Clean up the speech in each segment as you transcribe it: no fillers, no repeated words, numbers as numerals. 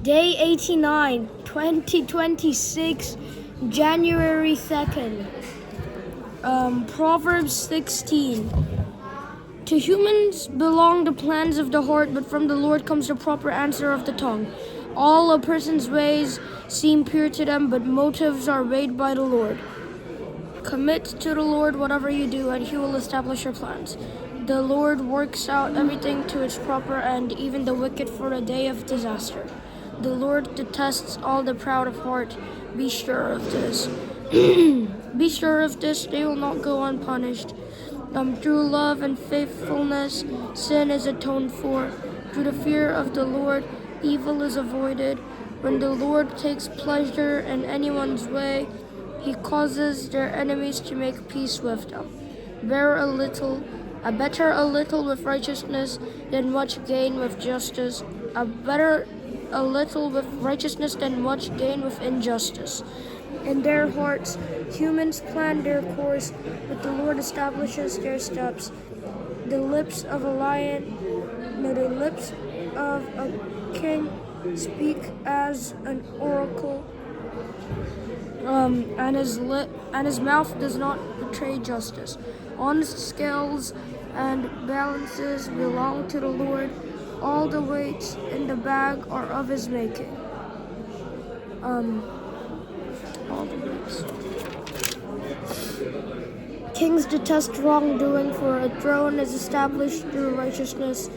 Day 89, 2026, January 2nd. Proverbs 16. To humans belong the plans of the heart, but from the Lord comes the proper answer of the tongue. All a person's ways seem pure to them, but motives are weighed by the Lord. Commit to the Lord whatever you do, and He will establish your plans. The Lord works out everything to its proper end, even the wicked for a day of disaster. The Lord detests all the proud of heart. Be sure of this. Be sure of this, they will not go unpunished. Through love and faithfulness, sin is atoned for. Through the fear of the Lord, evil is avoided. When the Lord takes pleasure in anyone's way, He causes their enemies to make peace with them. Better a little with righteousness than much gain with justice. Better a little with righteousness than much gain with injustice. In their hearts, humans plan their course, but the Lord establishes their steps. The lips of a king speak as an oracle, and his mouth does not betray justice. Honest scales and balances belong to the Lord. All the weights in the bag are of His making. All the weights. Kings detest wrongdoing, for a throne is established through righteousness.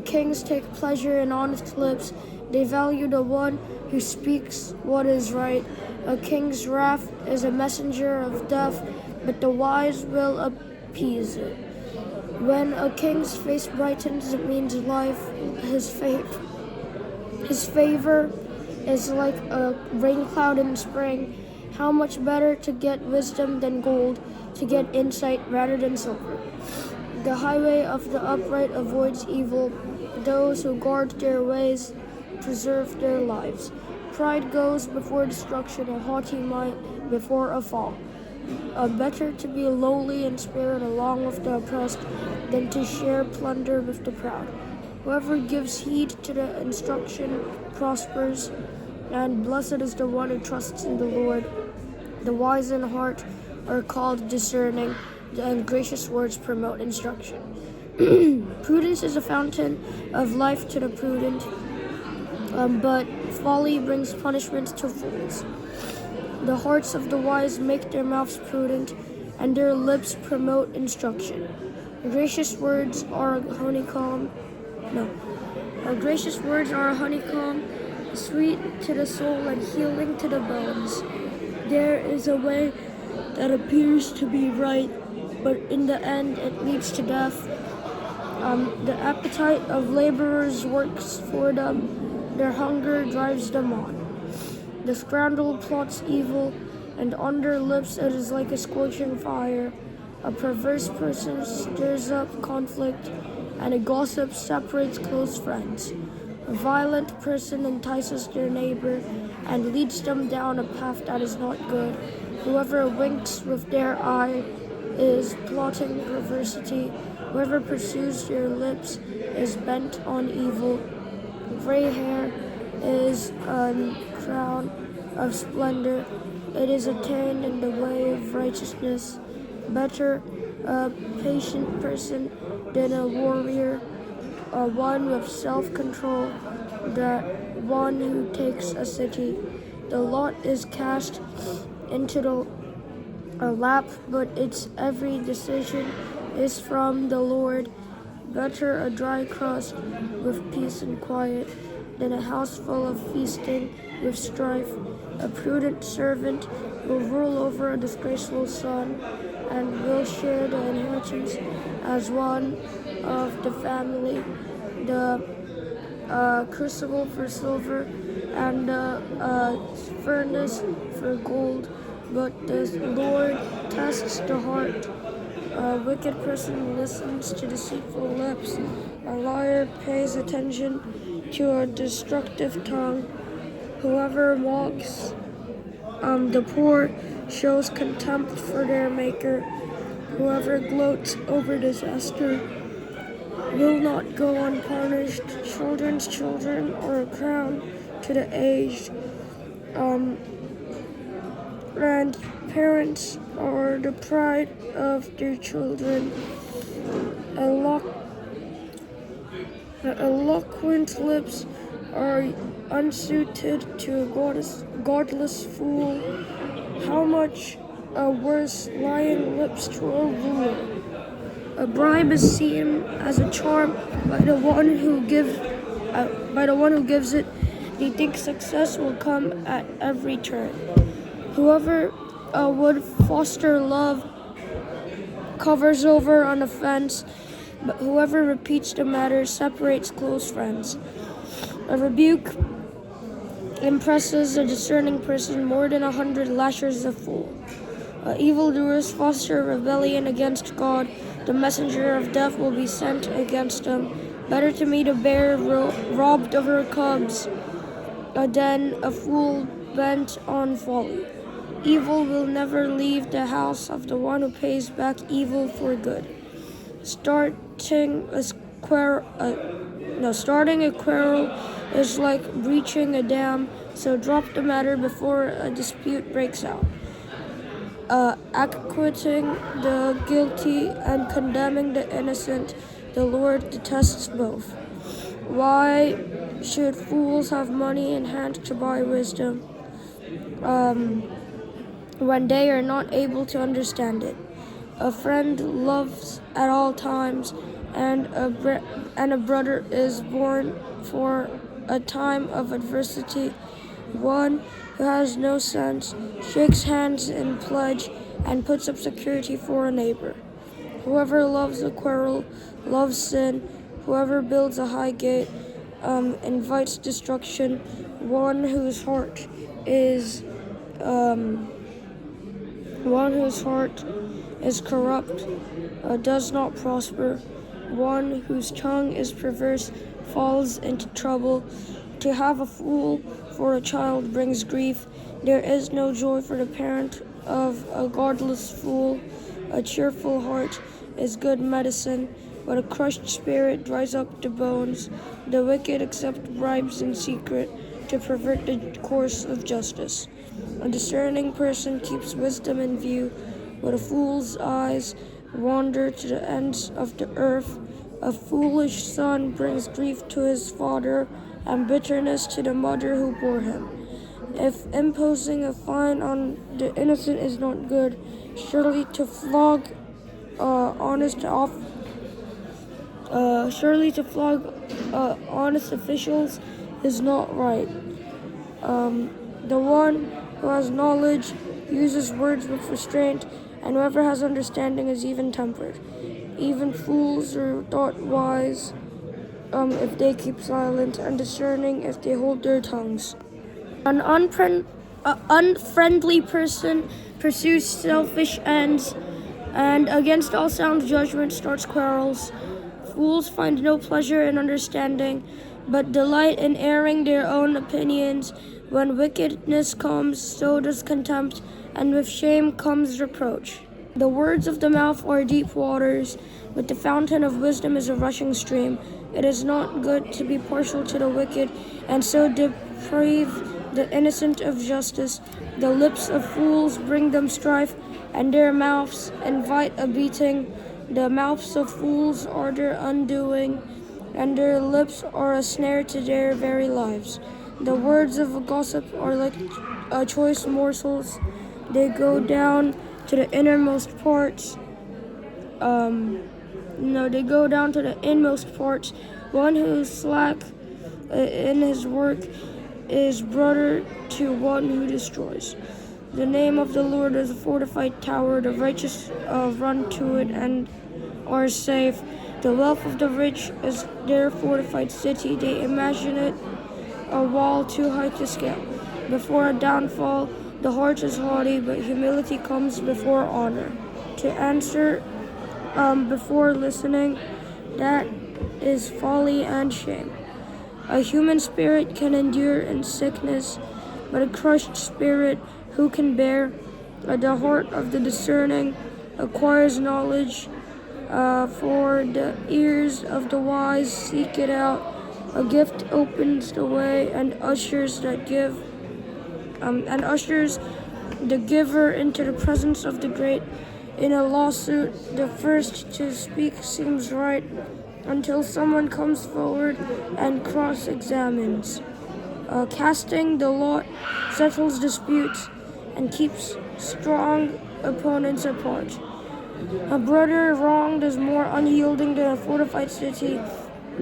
Kings take pleasure in honest lips. They value the one who speaks what is right. A king's wrath is a messenger of death, but the wise will appease it. When a king's face brightens, it means life. His favor is like a rain cloud in spring. How much better to get wisdom than gold, to get insight rather than silver. The highway of the upright avoids evil. Those who guard their ways preserve their lives. Pride goes before destruction, a haughty mind before a fall. Better to be lowly in spirit along with the oppressed than to share plunder with the proud. Whoever gives heed to the instruction prospers, and blessed is the one who trusts in the Lord. The wise in heart are called discerning, and gracious words promote instruction. Prudence is a fountain of life to the prudent, but folly brings punishment to fools. The hearts of the wise make their mouths prudent, and their lips promote instruction. Gracious words are a honeycomb, sweet to the soul and healing to the bones. There is a way that appears to be right, but in the end it leads to death. The appetite of laborers works for them. Their hunger drives them on. The scoundrel plots evil, and on their lips it is like a scorching fire. A perverse person stirs up conflict, and a gossip separates close friends. A violent person entices their neighbor and leads them down a path that is not good. Whoever winks with their eye is plotting perversity. Whoever pursues their lips is bent on evil. Gray hair is a crown of splendor. It is attained in the way of righteousness. Better a patient person than a warrior, one with self-control, that one who takes a city. The lot is cast into the lap, but its every decision is from the Lord. Better a dry crust with peace and quiet than a house full of feasting with strife. A prudent servant will rule over a disgraceful son, and will share the inheritance as one of the family. The crucible for silver and the furnace for gold, but the Lord tests the heart. A wicked person listens to deceitful lips. A liar pays attention to a destructive tongue. Whoever mocks the poor shows contempt for their maker. Whoever gloats over disaster will not go unpunished. Children's children are a crown, to the aged. And parents are the pride of their children. Eloquent lips are unsuited to a godless fool. How much worse lying lips to a ruler. A bribe is seen as a charm by the one who gives it. They think success will come at every turn. Whoever would foster love covers over an offense, but whoever repeats the matter separates close friends. A rebuke impresses a discerning person more than 100 lashes a fool. Evildoers foster rebellion against God. The messenger of death will be sent against them. Better to meet a bear robbed of her cubs than a fool bent on folly. Evil will never leave the house of the one who pays back evil for good. Starting a quarrel is like breaching a dam, so drop the matter before a dispute breaks out. Acquitting the guilty and condemning the innocent, the Lord detests both. Why should fools have money in hand to buy wisdom when they are not able to understand it? A friend loves at all times, and a brother is born for a time of adversity. One who has no sense shakes hands in pledge and puts up security for a neighbor. Whoever loves a quarrel loves sin. Whoever builds a high gate invites destruction. One whose heart is corrupt does not prosper. One whose tongue is perverse falls into trouble. To have a fool for a child brings grief. There is no joy for the parent of a godless fool. A cheerful heart is good medicine, but a crushed spirit dries up the bones. The wicked accept bribes in secret to pervert the course of justice. A discerning person keeps wisdom in view, but a fool's eyes wander to the ends of the earth. A foolish son brings grief to his father, and bitterness to the mother who bore him. If imposing a fine on the innocent is not good, surely to flog honest officials is not right. The one who has knowledge uses words with restraint, and whoever has understanding is even-tempered. Even fools are thought wise if they keep silent, and discerning if they hold their tongues. An unfriendly person pursues selfish ends, and against all sound judgment starts quarrels. Fools find no pleasure in understanding, but delight in airing their own opinions. When wickedness comes, so does contempt, and with shame comes reproach. The words of the mouth are deep waters, but the fountain of wisdom is a rushing stream. It is not good to be partial to the wicked, and so deprive the innocent of justice. The lips of fools bring them strife, and their mouths invite a beating. The mouths of fools are their undoing, and their lips are a snare to their very lives. The words of a gossip are like choice morsels. They go down to the innermost parts. They go down to the inmost parts. One who is slack in his work is brother to one who destroys. The name of the Lord is a fortified tower. The righteous run to it and are safe. The wealth of the rich is their fortified city. They imagine it a wall too high to scale. Before a downfall, the heart is haughty, but humility comes before honor. To answer before listening, that is folly and shame. A human spirit can endure in sickness, but a crushed spirit who can bear? The heart of the discerning acquires knowledge, for the ears of the wise seek it out. A gift opens the way and ushers the giver into the presence of the great. In a lawsuit, the first to speak seems right until someone comes forward and cross-examines. Casting the lot settles disputes and keeps strong opponents apart. A brother wronged is more unyielding than a fortified city.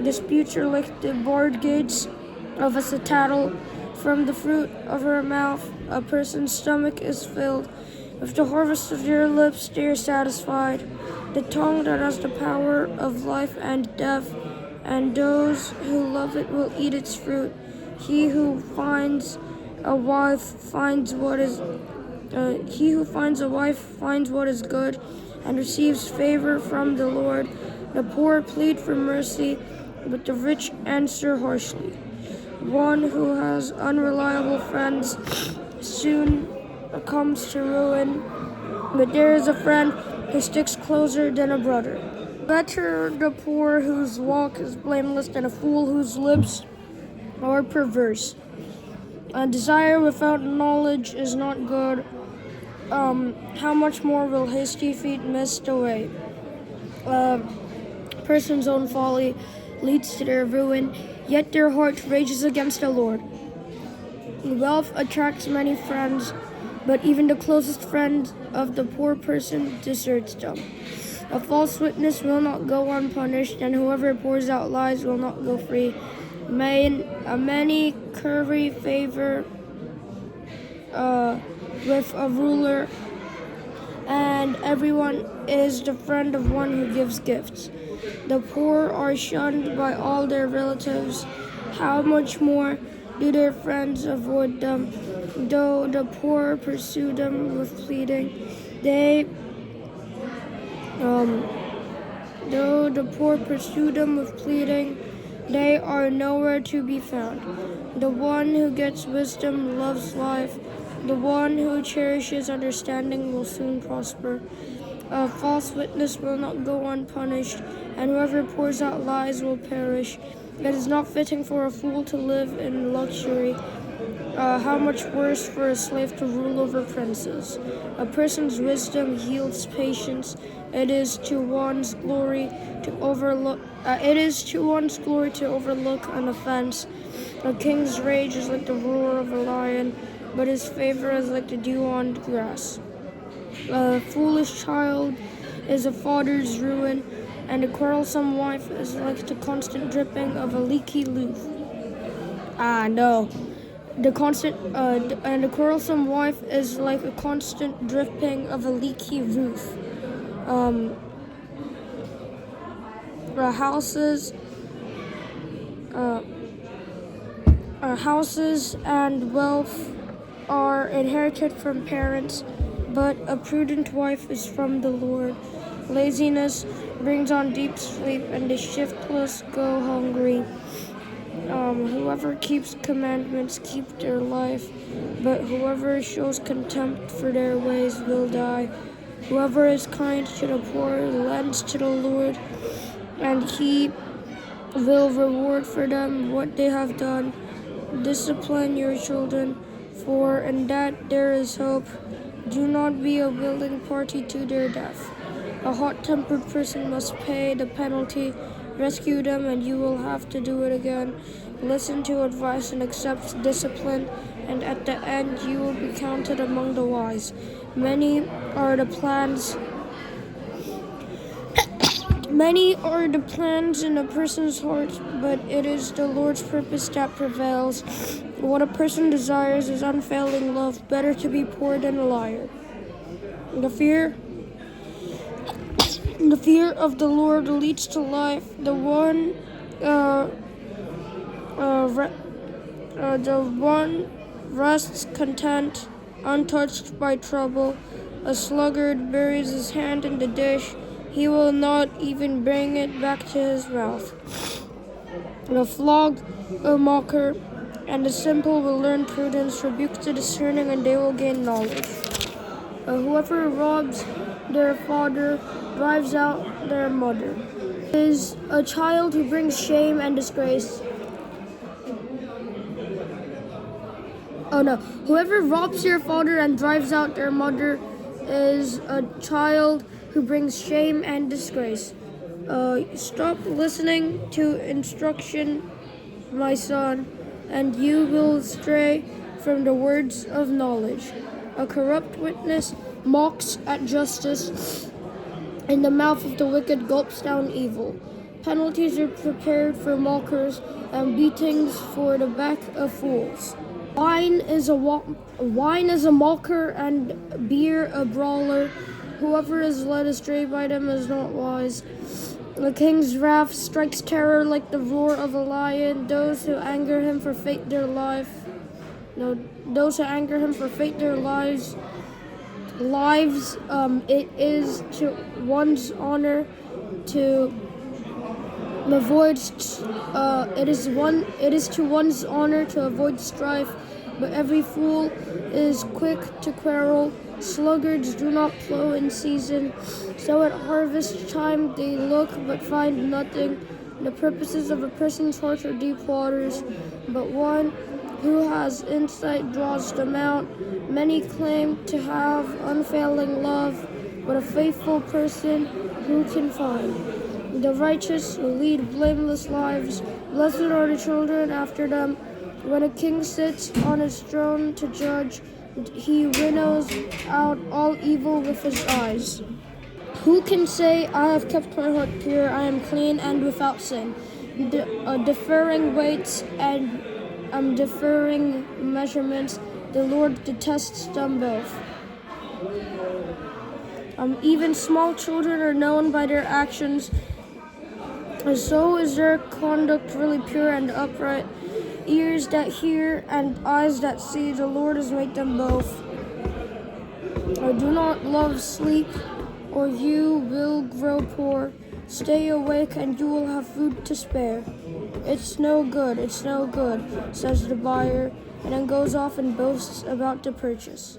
Disputes are like the barred gates of a citadel. From the fruit of her mouth, a person's stomach is filled. With the harvest of their lips, they are satisfied. The tongue that has the power of life and death, and those who love it will eat its fruit. He who finds a wife finds what is good, and receives favor from the Lord. The poor plead for mercy, but the rich answer harshly. One who has unreliable friends soon comes to ruin, but there is a friend who sticks closer than a brother. Better the poor whose walk is blameless than a fool whose lips are perverse. A desire without knowledge is not good. How much more will hasty feet miss the way? A person's own folly leads to their ruin, yet their heart rages against the Lord. Wealth attracts many friends, but even the closest friend of the poor person deserts them. A false witness will not go unpunished, and whoever pours out lies will not go free. Many curry favor with a ruler, and everyone is the friend of one who gives gifts. The poor are shunned by all their relatives. How much more do their friends avoid them? Though the poor pursue them with pleading, they are nowhere to be found. The one who gets wisdom loves life. The one who cherishes understanding will soon prosper. A false witness will not go unpunished, and whoever pours out lies will perish. It is not fitting for a fool to live in luxury. How much worse for a slave to rule over princes. A person's wisdom yields patience. It is to one's glory to overlook an offense. A king's rage is like the roar of a lion, but his favor is like the dew on grass. A foolish child is a father's ruin, and a quarrelsome wife is like the constant dripping of a leaky roof. A quarrelsome wife is like a constant dripping of a leaky roof. Houses and wealth are inherited from parents, but a prudent wife is from the Lord. Laziness brings on deep sleep, and the shiftless go hungry. Whoever keeps commandments keep their life, but whoever shows contempt for their ways will die. Whoever is kind to the poor lends to the Lord, and he will reward for them what they have done. Discipline your children, for in that there is hope. Do not be a willing party to their death. A hot-tempered person must pay the penalty. Rescue them, and you will have to do it again. Listen to advice and accept discipline, and at the end you will be counted among the wise. Many are the plans in a person's heart, but it is the Lord's purpose that prevails. What a person desires is unfailing love, better to be poor than a liar. The fear of the Lord leads to life. The one rests content, untouched by trouble. A sluggard buries his hand in the dish. He will not even bring it back to his mouth. The flog a mocker, and the simple will learn prudence. Rebuke the discerning, and they will gain knowledge. Whoever robs their father drives out their mother. Is a child who brings shame and disgrace. Oh no, whoever robs their father and drives out their mother is a child who brings shame and disgrace. Stop listening to instruction, my son, and you will stray from the words of knowledge. A corrupt witness mocks at justice, and the mouth of the wicked gulps down evil. Penalties are prepared for mockers, and beatings for the back of fools. Wine is a mocker, and beer a brawler. Whoever is led astray by them is not wise. The king's wrath strikes terror like the roar of a lion. Those who anger him forfeit their lives. It is to one's honor to avoid. It is to one's honor to avoid strife, but every fool is quick to quarrel. Sluggards do not plow in season, so at harvest time they look but find nothing. The purposes of a person's heart are deep waters, but one who has insight draws them out. Many claim to have unfailing love, but a faithful person who can find? The righteous will lead blameless lives. Blessed are the children after them. When a king sits on his throne to judge, he winnows out all evil with his eyes. Who can say, I have kept my heart pure, I am clean and without sin? Deferring weights and deferring measurements, the Lord detests them both. Even small children are known by their actions, and so is their conduct really pure and upright. Ears that hear and eyes that see, the Lord has made them both. Do not love sleep, or you will grow poor. Stay awake and you will have food to spare. It's no good, says the buyer, and then goes off and boasts about the purchase.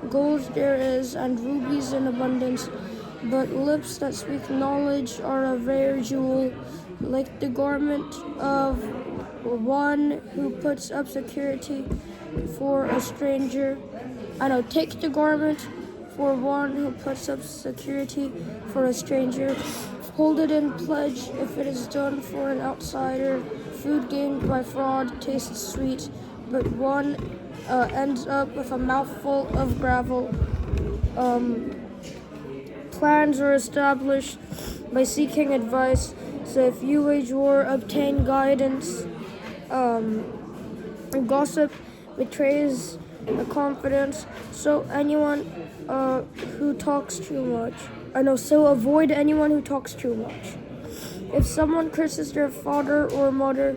Gold there is, and rubies in abundance, but lips that speak knowledge are a rare jewel, like the garment of one who puts up security for a stranger. Take the garment for one who puts up security for a stranger. Hold it in pledge if it is done for an outsider. Food gained by fraud tastes sweet, but one ends up with a mouthful of gravel. Plans are established by seeking advice, so if you wage war, obtain guidance. Gossip betrays a confidence, so avoid anyone who talks too much. If someone curses their father or mother,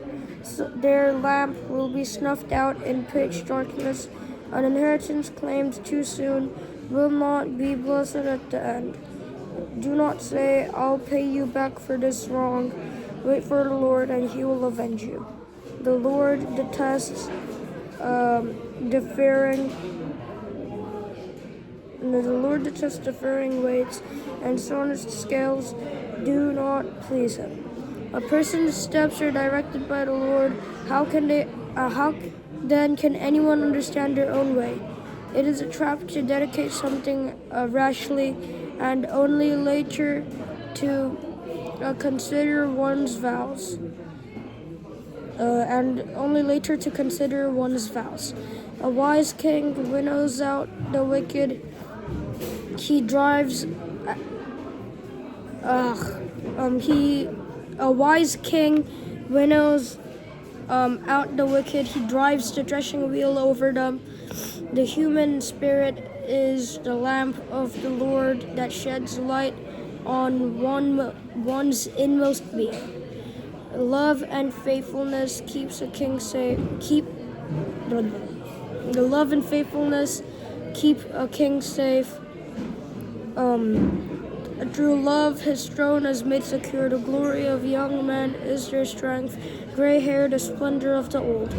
their lamp will be snuffed out in pitch darkness. An inheritance claimed too soon will not be blessed at the end. Do not say, I'll pay you back for this wrong. Wait for the Lord, and he will avenge you. The Lord detests deferring weights, and dishonest scales do not please him. A person's steps are directed by the Lord. How then can anyone understand their own way? It is a trap to dedicate something rashly, and only later to consider one's vows. A wise king winnows out the wicked. A wise king winnows out the wicked. He drives the threshing wheel over them. The human spirit is the lamp of the Lord that sheds light on one's inmost being. Love and faithfulness keeps a king safe. The love and faithfulness keep a king safe. Through love, his throne is made secure. The glory of young men is their strength. Gray hair, the splendor of the old.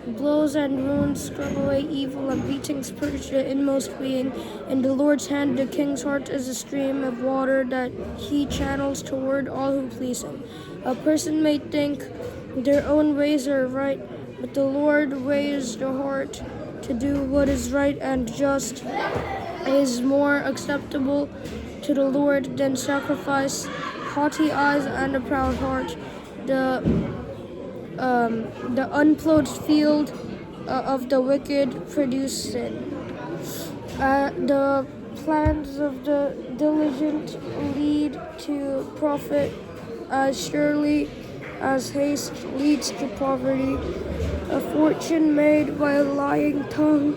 Blows and wounds scrub away evil, and beatings purge the inmost being. In the Lord's hand, the king's heart is a stream of water that he channels toward all who please him. A person may think their own ways are right, But the Lord weighs the heart. To do what is right and just is more acceptable to the Lord than sacrifice. Haughty eyes and a proud heart. The unplowed field of the wicked produce sin. The plans of the diligent lead to profit, as surely as haste leads to poverty. A fortune made by a lying tongue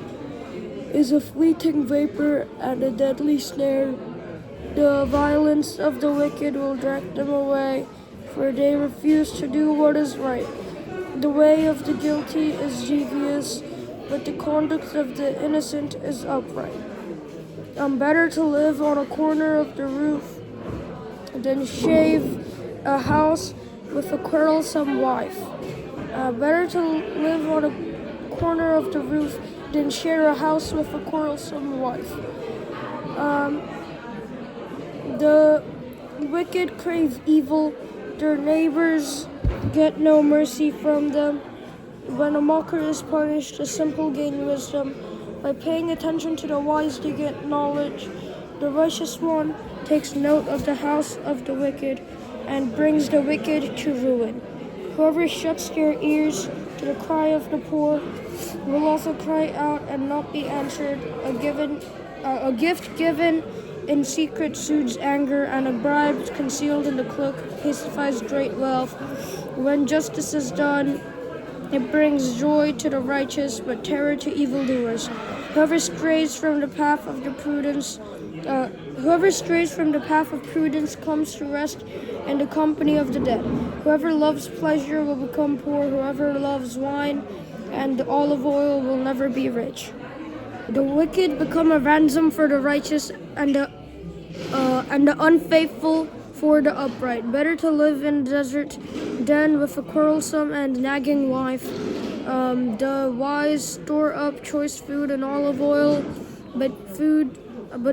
is a fleeting vapor and a deadly snare. The violence of the wicked will drag them away, for they refuse to do what is right. The way of the guilty is devious, but the conduct of the innocent is upright. Better to live on a corner of the roof than shave a house with a quarrelsome wife. Better to live on a corner of the roof than share a house with a quarrelsome wife. The wicked crave evil, their neighbors get no mercy from them. When a mocker is punished, the simple gain wisdom. By paying attention to the wise, they get knowledge. The righteous one takes note of the house of the wicked and brings the wicked to ruin. Whoever shuts their ears to the cry of the poor will also cry out and not be answered. A gift given in secret soothes anger, and a bribe concealed in the cloak pacifies great wealth. When justice is done, it brings joy to the righteous, but terror to evildoers. Whoever strays from the path of prudence comes to rest in the company of the dead. Whoever loves pleasure will become poor. Whoever loves wine and olive oil will never be rich. The wicked become a ransom for the righteous, and the unfaithful for the upright. Better to live in the desert than with a quarrelsome and nagging wife. The wise store up choice food and olive oil, but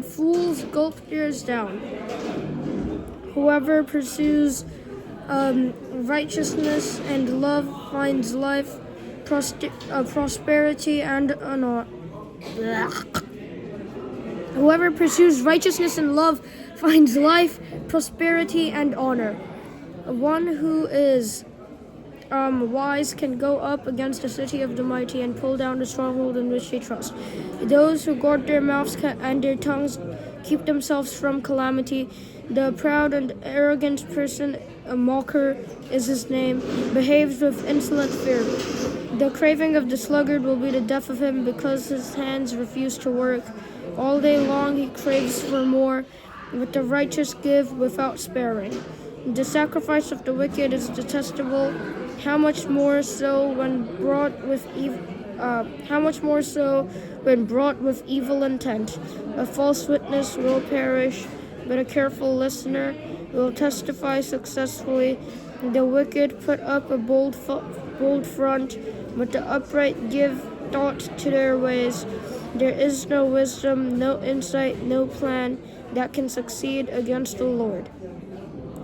fools gulp theirs down. Whoever pursues righteousness and love finds life, prosperity, and honor. Whoever pursues righteousness and love finds life, prosperity, and honor. One who is wise can go up against the city of the mighty and pull down the stronghold in which they trust. Those who guard their mouths and their tongues keep themselves from calamity. The proud and arrogant person, a mocker is his name, behaves with insolent fear. The craving of the sluggard will be the death of him, because his hands refuse to work. All day long he craves for more, but the righteous give without sparing. The sacrifice of the wicked is detestable. How much more so when brought with evil intent? A false witness will perish, but a careful listener will testify successfully. The wicked put up a bold front, but the upright give thought to their ways. There is no wisdom, no insight, no plan that can succeed against the Lord.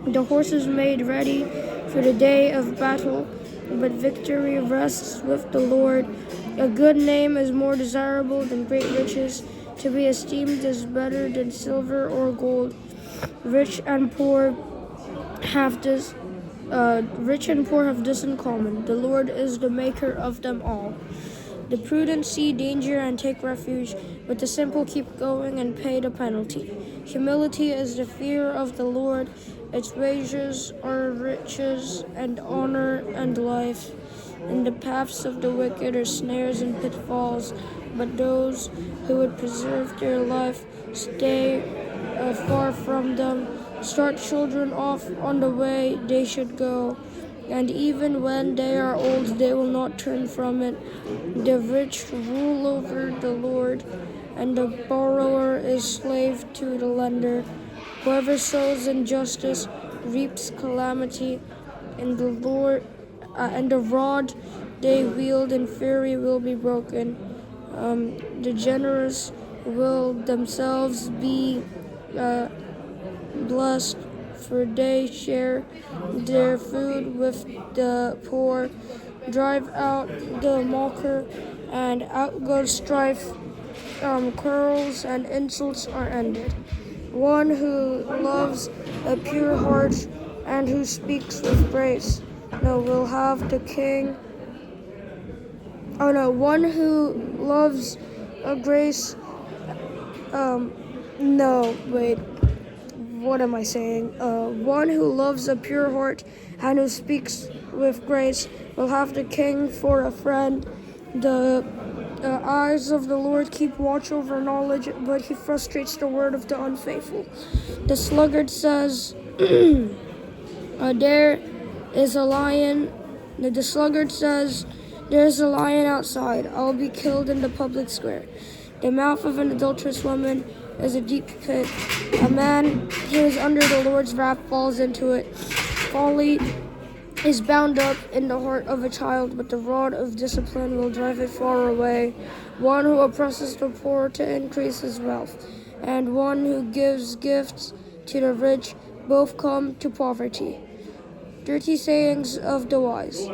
The horse is made ready for the day of battle, but victory rests with the Lord. A good name is more desirable than great riches. To be esteemed is better than silver or gold. Rich and poor have this in common. The Lord is the maker of them all. The prudent see danger and take refuge, but the simple keep going and pay the penalty. Humility is the fear of the Lord. Its wages are riches and honor and life. In the paths of the wicked are snares and pitfalls, but those who would preserve their life stay far from them. Start children off on the way they should go, and even when they are old, they will not turn from it. The rich rule over the Lord, and the borrower is slave to the lender. Whoever sows injustice reaps calamity, and the rod they wield in fury will be broken. The generous will themselves be blessed, for they share their food with the poor. drive out the mocker, and out goes strife. Quarrels and insults are ended. One who loves a pure heart and who speaks with grace, will have the king. One who loves a grace. No, wait. What am I saying? One who loves a pure heart and who speaks with grace will have the king for a friend. The eyes of the Lord keep watch over knowledge, but he frustrates the word of the unfaithful. The sluggard says, there is a lion. The sluggard says, there is a lion outside. I'll be killed in the public square. The mouth of an adulterous woman is a deep pit. A man who is under the Lord's wrath falls into it. Folly is bound up in the heart of a child, but the rod of discipline will drive it far away. One who oppresses the poor to increase his wealth, and one who gives gifts to the rich, both come to poverty. Dirty sayings of the wise.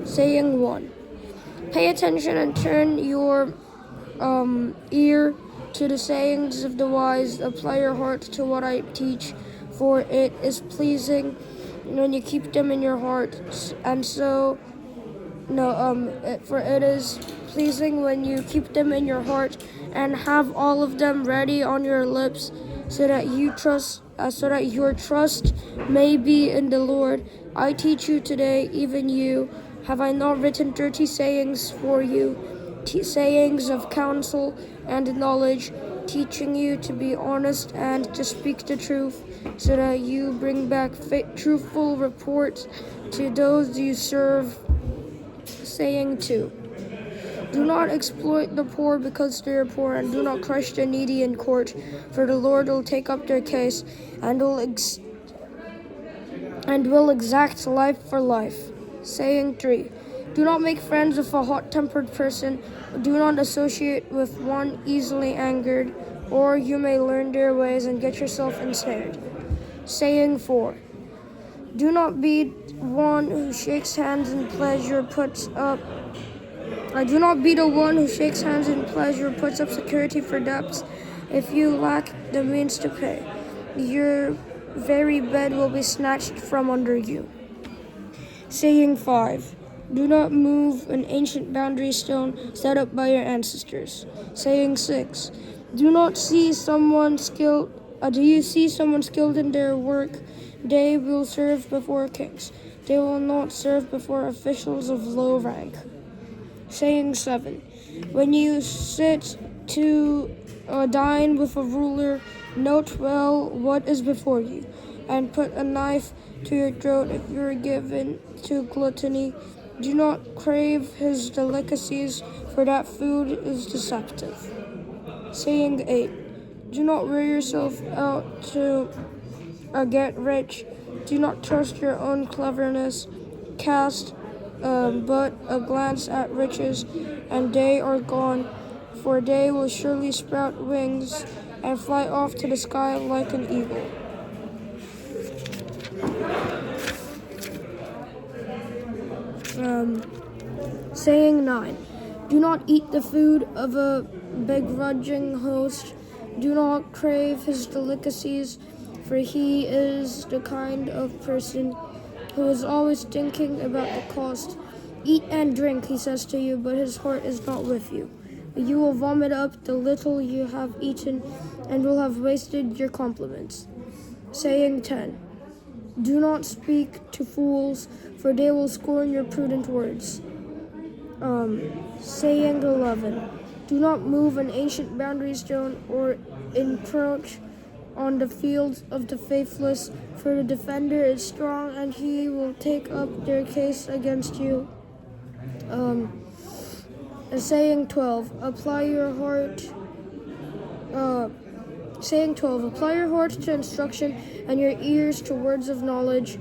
Saying 1. Pay attention and turn your ear to the sayings of the wise. Apply your heart to what I teach, for it is pleasing when you keep them in your heart. For it is pleasing when you keep them in your heart and have all of them ready on your lips, so that your trust may be in the Lord. I teach you today, even you. Have I not written dirty sayings for you, sayings of counsel and knowledge, teaching you to be honest and to speak the truth, so that you bring back truthful reports to those you serve? Saying 2. Do not exploit the poor because they are poor, and do not crush the needy in court, for the Lord will take up their case and will exact life for life. Saying 3. Do not make friends with a hot-tempered person. Do not associate with one easily angered, or you may learn their ways and get yourself ensnared. Saying 4. Do not be one who shakes hands in pleasure Do not be the one who shakes hands in pleasure, puts up security for debts. If you lack the means to pay, your very bed will be snatched from under you. Saying 5. Do not move an ancient boundary stone set up by your ancestors. Saying 6. Do you see someone skilled in their work? They will serve before kings. They will not serve before officials of low rank. Saying 7. When you sit to dine with a ruler, note well what is before you, and put a knife to your throat if you are given to gluttony. Do not crave his delicacies, for that food is deceptive. Saying 8. Do not wear yourself out to get rich. Do not trust your own cleverness. Cast but a glance at riches, and they are gone, for they will surely sprout wings and fly off to the sky like an eagle. Saying 9. Do not eat the food of a begrudging host. Do not crave his delicacies, for he is the kind of person who is always thinking about the cost. Eat and drink, he says to you, but his heart is not with you. You will vomit up the little you have eaten and will have wasted your compliments. Saying 10. Do not speak to fools, for they will scorn your prudent words. Saying 11. Do not move an ancient boundary stone or encroach on the fields of the faithless, for the defender is strong and he will take up their case against you. Saying 12. Apply your heart to instruction, and your ears to words of knowledge.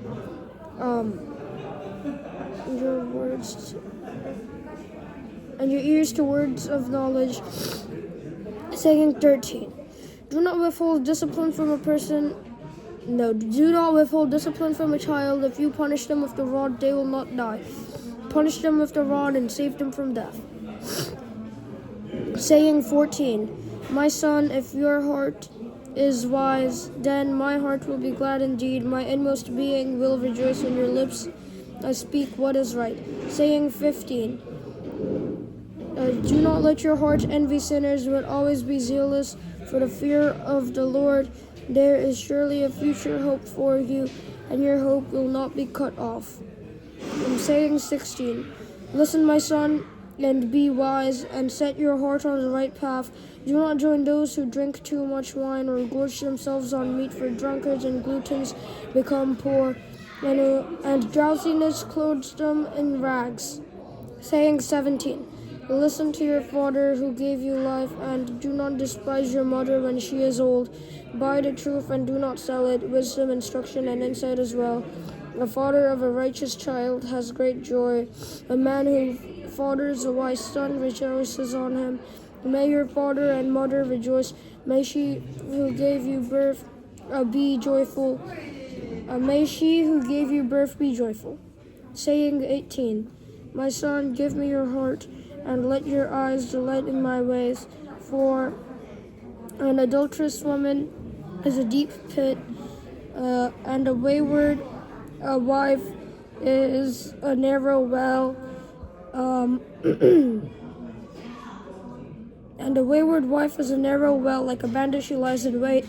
Saying 13. Do not withhold discipline from a child. If you punish them with the rod, they will not die. punished him with the rod and saved him from death. Saying 14, my son, if your heart is wise, then my heart will be glad indeed. My inmost being will rejoice in your lips. I speak what is right. Saying 15, do not let your heart envy sinners, but always be zealous for the fear of the Lord. There is surely a future hope for you, and your hope will not be cut off. And saying 16, listen, my son, and be wise, and set your heart on the right path. Do not join those who drink too much wine or gorge themselves on meat, for drunkards and gluttons become poor, and drowsiness clothes them in rags. Saying 17, listen to your father who gave you life, and do not despise your mother when she is old. Buy the truth and do not sell it, wisdom, instruction, and insight as well. The father of a righteous child has great joy. A man who fathers a wise son rejoices on him. May your father and mother rejoice. May she who gave you birth be joyful. May she who gave you birth be joyful. Saying 18, my son, give me your heart, and let your eyes delight in my ways. For an adulterous woman is a deep pit, and a wayward wife is a narrow well. And a wayward wife is a narrow well, like a bandit she lies in wait,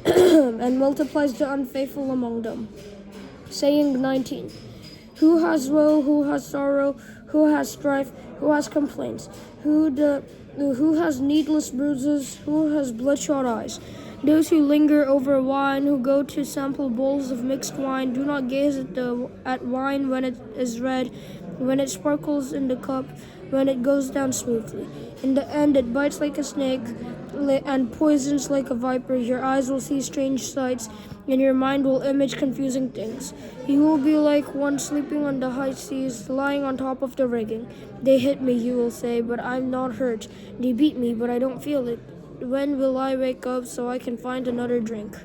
and multiplies the unfaithful among them. Saying 19, who has woe, who has sorrow, who has strife, who has complaints, who has needless bruises, who has bloodshot eyes? Those who linger over wine, who go to sample bowls of mixed wine, do not gaze at wine when it is red, when it sparkles in the cup, when it goes down smoothly. In the end, it bites like a snake and poisons like a viper. Your eyes will see strange sights, and your mind will image confusing things. You will be like one sleeping on the high seas, lying on top of the rigging. They hit me, you will say, but I'm not hurt. They beat me, but I don't feel it. When will I wake up so I can find another drink?